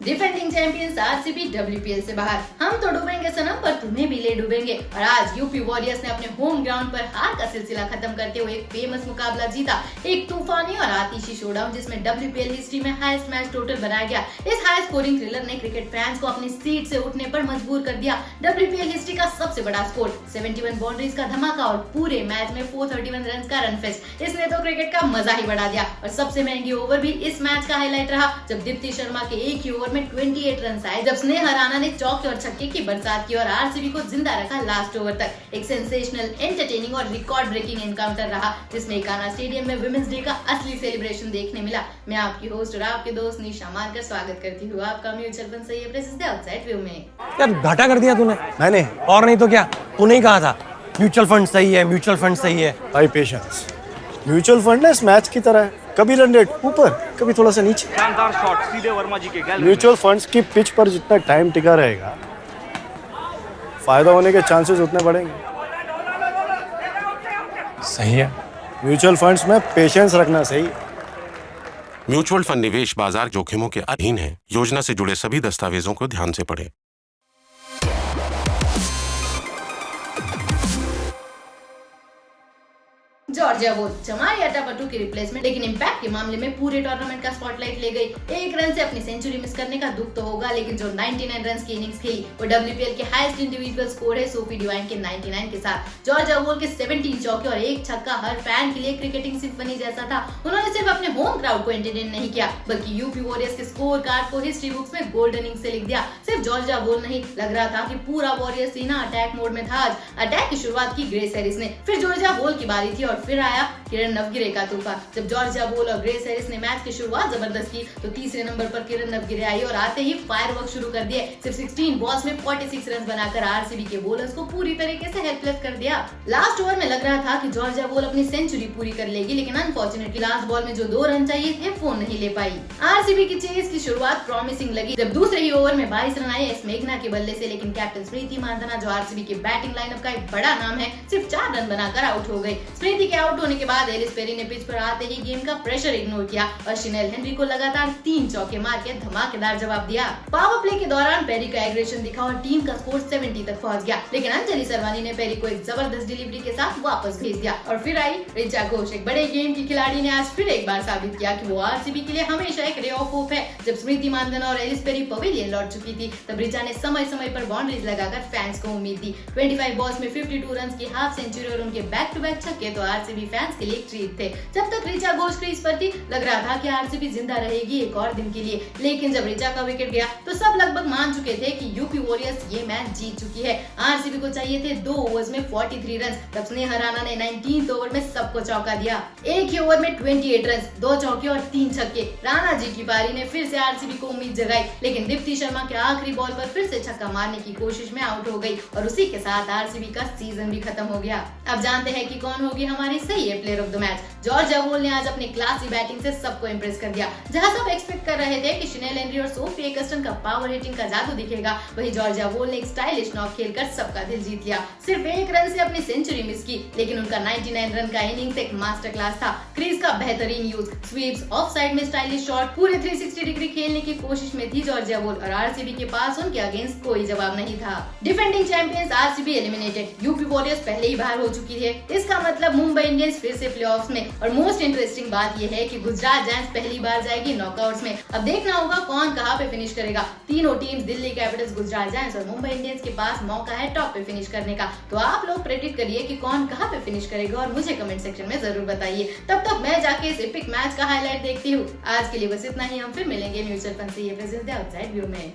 Defending champions RCB WPL से बाहर। हम तो डूबेंगे सनम, पर तुम्हें भी ले डूबेंगे। और आज यूपी वॉरियर्स ने अपने होम ग्राउंड पर हार का सिलसिला खत्म करते हुए एक फेमस मुकाबला जीता। एक तूफानी और आतिशी शोडाउन जिसमें WPL हिस्ट्री में हाईएस्ट मैच टोटल बनाया गया। इस हाई स्कोरिंग थ्रिलर ने क्रिकेट फैंस को अपनी सीट से उठने पर मजबूर कर दिया। WPL हिस्ट्री का सबसे बड़ा स्कोर, 71 बाउंड्रीज का धमाका और पूरे मैच में 431 रन का रन फेस्ट। इसने तो क्रिकेट का मजा ही बढ़ा दिया। और सबसे महंगी ओवर भी इस मैच का हाईलाइट रहा, जब दीप्ति शर्मा के एक ही ओवर में 28 रन आए, जब स्नेहा राणा ने चौके और छक्के की बरसात की और आरसीबी को जिंदा रखा लास्ट ओवर तक। एक सेंसेशनल, एंटरटेनिंग और रिकॉर्ड ब्रेकिंग एनकाउंटर रहा, जिसमें एकाना स्टेडियम में विमेंस डे का असली सेलिब्रेशन देखने मिला। मैं आपकी होस्ट और आपके दोस्त निशा मानकर स्वागत करती हूँ आपका म्यूचुअल फंड सही है आउटसाइड व्यू में। यार घाटा कर दिया तूने। मैंने और नहीं तो क्या, तूने ही कहा था म्यूचुअल फंड सही है, म्यूचुअल फंड सही है। भाई पेशेंस। म्यूचुअल फंड ना इस मैच की तरह है, कभी रन रेट ऊपर कभी थोड़ा सा नीचे। शानदार शॉट सीधे वर्मा जी के गैलरी। म्यूचुअल फंड्स की पिच पर जितना टाइम टिका रहेगा, फायदा होने के चांसेस उतने बढ़ेंगे। सही है। म्यूचुअल फंड्स में पेशेंस रखना सही है। म्यूचुअल फंड निवेश बाजार जोखिमों के अधीन है। योजना से जुड़े सभी दस्तावेजों को ध्यान से पढ़ें। जॉर्जिया वोल जमाई अटापटू की रिप्लेसमेंट, लेकिन इम्पैक्ट के मामले में पूरे टूर्नामेंट का स्पॉटलाइट ले गई। एक रन से अपनी सेंचुरी मिस करने का दुख तो होगा, लेकिन जो 99 रन की इनिंग्स खेली वो WPL के हाईएस्ट इंडिविजुअल स्कोर है सोफी डिवाइन के 99 के साथ। जॉर्जिया वोल के 17 चौके और एक छक्का हर फैन के लिए क्रिकेटिंग सिम्फनी जैसा था। उन्होंने सिर्फ अपने होम क्राउड को एंटरटेन नहीं किया, बल्कि यूपी वॉरियर्स के स्कोर कार्ड को हिस्ट्री बुक्स में गोल्डन इंक से लिख दिया। सिर्फ जॉर्जिया वोल नहीं, लग रहा था कि पूरा वॉरियर्स सीना अटैक मोड में था। आज अटैक की शुरुआत की ग्रेस हैरिस ने, फिर जॉर्जिया वोल की बारी थी और फिर आया किरण नवगिरे का तूफान। जब जॉर्जिया वोल और ग्रेस हैरिस ने मैच की शुरुआत जबरदस्त की, तो तीसरे नंबर पर किरण नवगिरे आई और आते ही फायरवर्क शुरू कर दिए। सिर्फ 16 बॉल्स में 46 रन बनाकर आरसीबी के बॉलर्स को पूरी तरीके से हेल्पलेस कर दिया। लास्ट ओवर में लग रहा था कि जॉर्जिया वोल अपनी सेंचुरी पूरी कर लेगी, लेकिन अनफॉर्चुनेटली लास्ट बॉल में जो 2 रन चाहिए थे वो नहीं ले पाई। आरसीबी की चेस की शुरुआत प्रॉमिसिंग लगी, जब दूसरे ही ओवर में 22 रन आए एस मेघना के बल्ले से, लेकिन कैप्टन स्मृति मानधना, जो आरसीबी के बैटिंग लाइनअप का एक बड़ा नाम है, सिर्फ 4 रन बनाकर आउट हो गई। स्मृति के आउट होने के बाद एलिस पेरी ने पिच पर आते ही गेम का प्रेशर इग्नोर किया और शिनेल हेनरी को लगातार 3 चौके मार के धमाकेदार जवाब दिया। पावर प्ले के दौरान पेरी का एग्रेशन दिखा और टीम का स्कोर 70 तक पहुंच गया, लेकिन अंजलि सरवानी ने पेरी को एक जबरदस्त डिलीवरी के साथ वापस भेज दिया। और फिर आई ऋचा घोष। एक बड़े गेम की खिलाड़ी ने आज फिर एक बार साबित किया कि वो आरसीबी के लिए हमेशा एक रे ऑफ होप है। जब स्मृति मानधना और एलिस पेरी पवेलियन लौट चुकी थी, तब ऋचा ने समय समय पर बाउंड्रीज लगाकर फैंस को उम्मीद दी। 25 बॉल्स में 52 रन की हाफ सेंचुरी और उनके बैक टू बैक छक्के तो आरसीबी फैंस के लिए एक ट्रीट थे। जब तक ऋचा घोष क्रीज पर थी, लग रहा था कि आरसीबी जिंदा रहेगी एक और दिन के लिए, लेकिन जब ऋचा का विकेट गया तो सब लगभग मान चुके थे कि यूपी वॉरियर्स ये मैच जीत चुकी है। आरसीबी को चाहिए थे 2 ओवर्स में 43 रन, तब स्नेहा राणा ने 19th ओवर में सबको चौका दिया। एक ही ओवर में 28 रन, 2 चौके और 3 छक्के। राणा जी की पारी ने फिर से आरसीबी को उम्मीद जगाई, लेकिन दीप्ति शर्मा के आखिरी बॉल पर फिर से छक्का मारने की कोशिश में आउट हो गई और उसी के साथ आरसीबी का सीजन भी खत्म हो गया। अब जानते हैं कि कौन होगी हमारी सही है player of the match. Georgia Voll ने आज अपने क्लासी बैटिंग से सबको इंप्रेस कर दिया। जहां सब एक्सपेक्ट कर रहे थे कि शिनेल हेनरी और सोफी एकस्टन का पावर हिटिंग का जादू दिखेगा, वहीं जॉर्जिया वोल ने एक स्टाइलिश नॉक खेलकर सबका दिल जीत लिया। सिर्फ 1 रन से अपनी सेंचुरी मिस की, लेकिन उनका 99 रन का इनिंग्स एक मास्टर क्लास था। क्रीज का बेहतरीन यूज, स्वीप्स, ऑफ साइड में स्टाइलिश शॉट, पूरे 360 डिग्री खेलने की कोशिश में थी जॉर्जिया वोल और आरसीबी के पास उनके अगेंस्ट कोई जवाब नहीं था। Defending champions RCB eliminated, UP warriors पहले ही बाहर हो चुकी है। इसका मतलब मुंबई इंडियंस फिर से प्लेऑफ्स में, और मोस्ट इंटरेस्टिंग बात यह है कि गुजरात जायंट्स पहली बार जाएगी नॉकआउट्स में। अब देखना होगा कौन कहां पे फिनिश करेगा। तीनों teams Delhi Capitals, Gujarat giants और मुंबई इंडियंस के पास मौका है टॉप पे फिनिश करने का। तो आप लोग प्रेडिक्ट करिए कि कौन कहां पे फिनिश करेगा और मुझे कमेंट सेक्शन में जरूर बताइए। तब तक मैं जाके इस एपिक मैच का हाईलाइट देखती हूँ। आज के लिए बस इतना ही, हम फिर मिलेंगे म्यूचुअल फंड से आउटसाइड व्यू में।